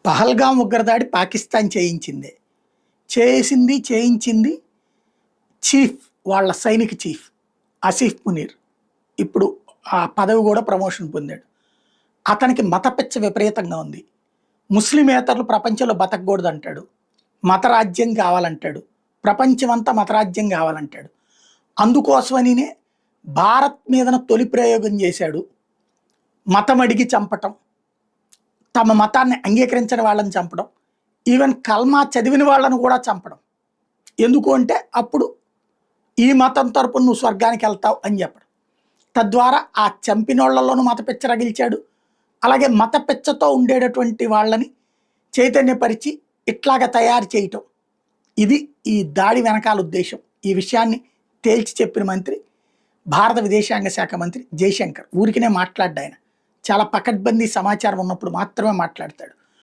పహల్గాం ఉగ్రదాడి పాకిస్తాన్ చేయించిందే. చేయించింది చీఫ్, వాళ్ళ సైనిక చీఫ్ ఆసిఫ్ మునీర్. ఇప్పుడు ఆ పదవి కూడా ప్రమోషన్ పొందాడు. అతనికి మత పిచ్చ విపరీతంగా ఉంది. ముస్లిమేతరులు ప్రపంచంలో బతకూడదు అంటాడు. మతరాజ్యం కావాలంటాడు. ప్రపంచమంతా మతరాజ్యం కావాలంటాడు. అందుకోసమనినే భారత్ మీదన తొలి ప్రయోగం చేశాడు. మతం అడిగి చంపటం, తమ మతాన్ని అంగీకరించిన వాళ్ళని చంపడం, ఈవెన్ కల్మా చదివిన వాళ్ళను కూడా చంపడం. ఎందుకు అంటే అప్పుడు ఈ మతం తరపున నువ్వు స్వర్గానికి వెళ్తావు అని చెప్పడం. తద్వారా ఆ చంపినోళ్లలోనూ మత పిచ్చ రగిల్చాడు. అలాగే మత పిచ్చతో ఉండేటటువంటి వాళ్ళని చైతన్యపరిచి ఇట్లాగా తయారు చేయటం. ఇది ఈ దాడి వెనకాల ఉద్దేశం. ఈ విషయాన్ని తేల్చి చెప్పిన మంత్రి భారత విదేశాంగ శాఖ మంత్రి జయశంకర్. ఊరికినే మాట్లాడ్డాయన. చాలా పకడ్బందీ సమాచారం ఉన్నప్పుడు మాత్రమే మాట్లాడతాడు.